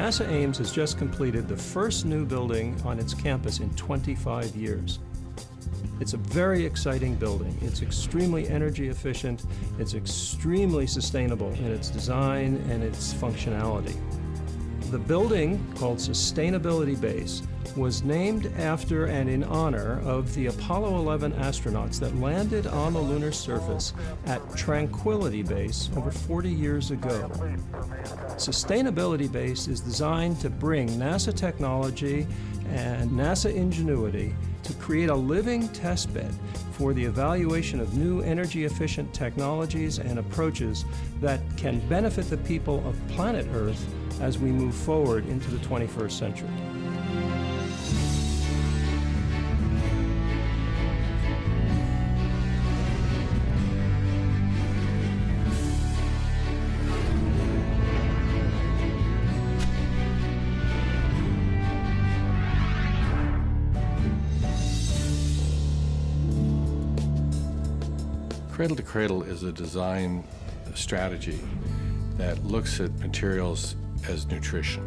NASA Ames has just completed the first new building on its campus in 25 years. It's a very exciting building. It's extremely energy efficient. It's extremely sustainable in its design and its functionality. The building, called Sustainability Base, was named after and in honor of the Apollo 11 astronauts that landed on the lunar surface at Tranquility Base over 40 years ago. Sustainability Base is designed to bring NASA technology and NASA ingenuity to create a living testbed for the evaluation of new energy-efficient technologies and approaches that can benefit the people of planet Earth as we move forward into the 21st century. Cradle to Cradle is a design strategy that looks at materials as nutrition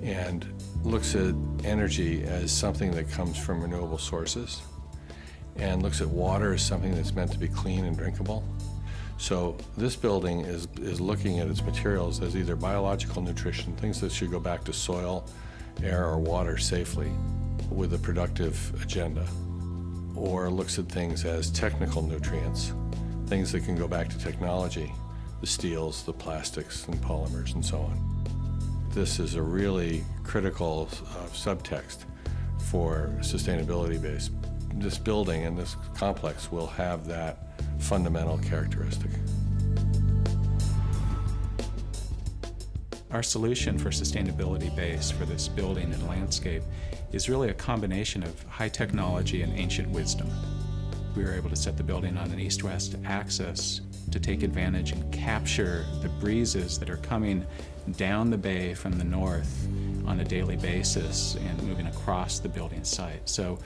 and looks at energy as something that comes from renewable sources and looks at water as something that's meant to be clean and drinkable. So this building is looking at its materials as either biological nutrition, things that should go back to soil, air, or water safely with a productive agenda, or looks at things as technical nutrients, things that can go back to technology, the steels, the plastics, and polymers, and so on. This is a really critical subtext for sustainability base. This building and this complex will have that fundamental characteristic. Our solution for sustainability base for this building and landscape is really a combination of high technology and ancient wisdom. We were able to set the building on an east-west axis to take advantage and capture the breezes that are coming down the bay from the north on a daily basis and moving across the building site. So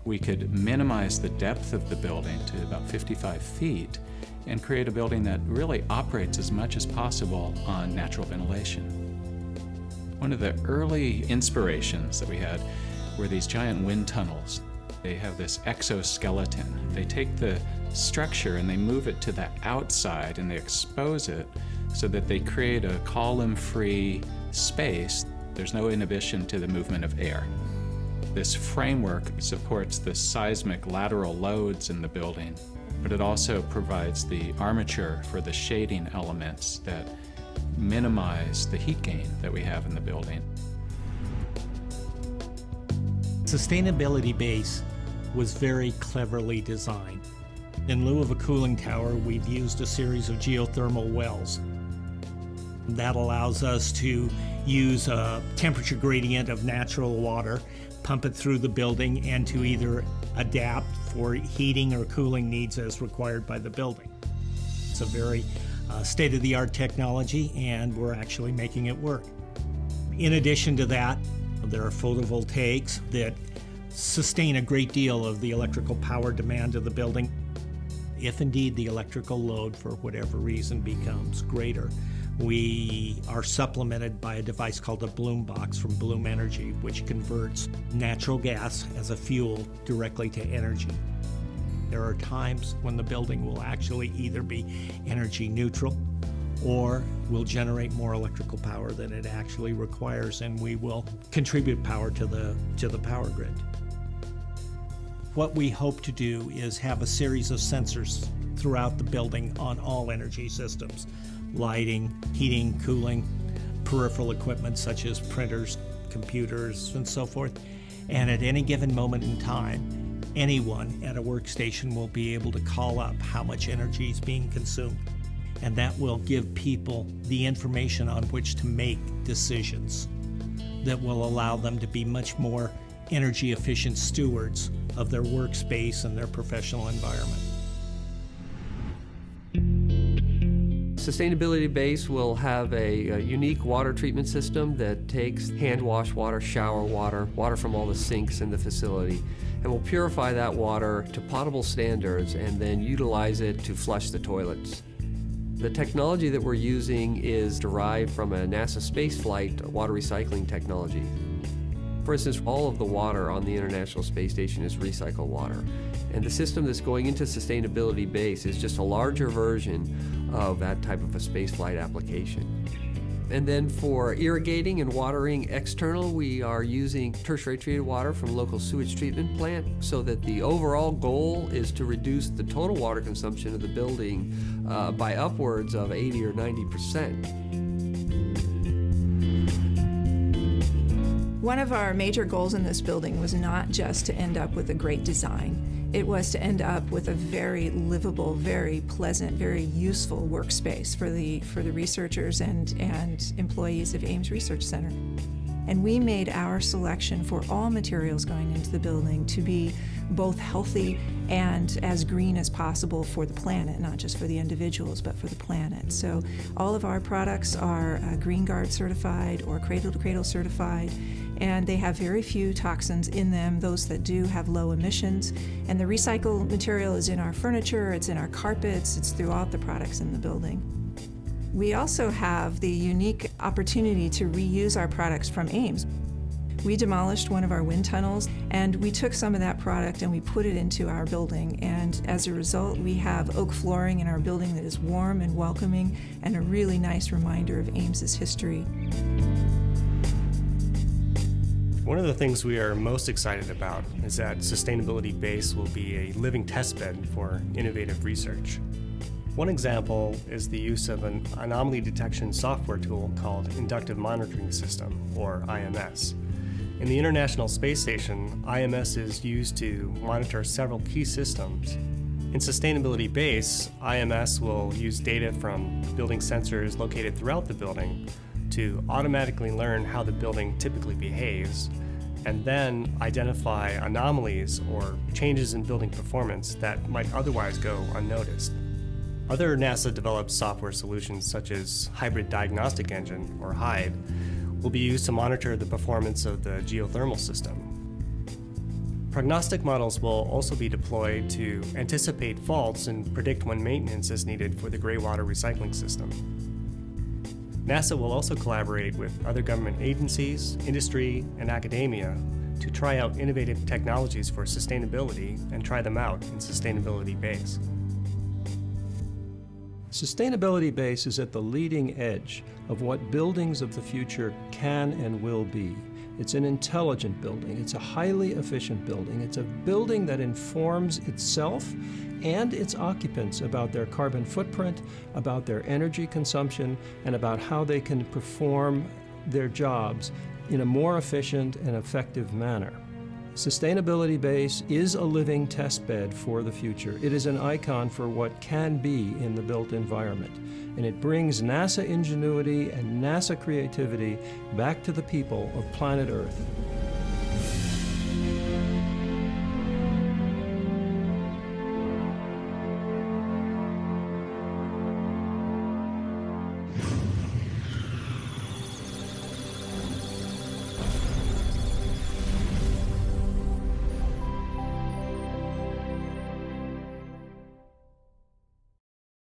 we could minimize the depth of the building to about 55 feet and create a building that really operates as much as possible on natural ventilation. One of the early inspirations that we had were these giant wind tunnels. They have this exoskeleton. They take the structure and they move it to the outside and they expose it so that they create a column-free space. There's no inhibition to the movement of air. This framework supports the seismic lateral loads in the building, but it also provides the armature for the shading elements that minimize the heat gain that we have in the building. Sustainability Base was very cleverly designed. In lieu of a cooling tower, we've used a series of geothermal wells. That allows us to use a temperature gradient of natural water, pump it through the building, and to either adapt for heating or cooling needs as required by the building. It's a very state-of-the-art technology, and we're actually making it work. In addition to that, there are photovoltaics that sustain a great deal of the electrical power demand of the building. If indeed the electrical load, for whatever reason, becomes greater, we are supplemented by a device called a Bloom Box from Bloom Energy, which converts natural gas as a fuel directly to energy. There are times when the building will actually either be energy neutral or will generate more electrical power than it actually requires, and we will contribute power to the power grid. What we hope to do is have a series of sensors throughout the building on all energy systems: lighting, heating, cooling, peripheral equipment such as printers, computers, and so forth. And at any given moment in time, anyone at a workstation will be able to call up how much energy is being consumed. And that will give people the information on which to make decisions that will allow them to be much more energy efficient stewards of their workspace and their professional environment. Sustainability Base will have a unique water treatment system that takes hand wash water, shower water, water from all the sinks in the facility, and will purify that water to potable standards and then utilize it to flush the toilets. The technology that we're using is derived from a NASA spaceflight water recycling technology. For instance, all of the water on the International Space Station is recycled water. And the system that's going into sustainability base is just a larger version of that type of a spaceflight application. And then for irrigating and watering external, we are using tertiary treated water from local sewage treatment plant, so that the overall goal is to reduce the total water consumption of the building by upwards of 80 or 90%. One of our major goals in this building was not just to end up with a great design. It was to end up with a very livable, very pleasant, very useful workspace for the researchers and employees of Ames Research Center. And we made our selection for all materials going into the building to be both healthy and as green as possible for the planet, not just for the individuals, but for the planet. So all of our products are Green Guard certified or Cradle to Cradle certified, and they have very few toxins in them. Those that do have low emissions. And the recycled material is in our furniture, it's in our carpets, it's throughout the products in the building. We also have the unique opportunity to reuse our products from Ames. We demolished one of our wind tunnels, and we took some of that product and we put it into our building. And as a result, we have oak flooring in our building that is warm and welcoming and a really nice reminder of Ames's history. One of the things we are most excited about is that Sustainability Base will be a living testbed for innovative research. One example is the use of an anomaly detection software tool called Inductive Monitoring System, or IMS. In the International Space Station, IMS is used to monitor several key systems. In Sustainability Base, IMS will use data from building sensors located throughout the building to automatically learn how the building typically behaves, and then identify anomalies or changes in building performance that might otherwise go unnoticed. Other NASA-developed software solutions, such as Hybrid Diagnostic Engine, or HYDE, will be used to monitor the performance of the geothermal system. Prognostic models will also be deployed to anticipate faults and predict when maintenance is needed for the gray water recycling system. NASA will also collaborate with other government agencies, industry, and academia to try out innovative technologies for sustainability and try them out in Sustainability Base. Sustainability Base is at the leading edge of what buildings of the future can and will be. It's an intelligent building. It's a highly efficient building. It's a building that informs itself and its occupants about their carbon footprint, about their energy consumption, and about how they can perform their jobs in a more efficient and effective manner. Sustainability Base is a living testbed for the future. It is an icon for what can be in the built environment. And it brings NASA ingenuity and NASA creativity back to the people of planet Earth.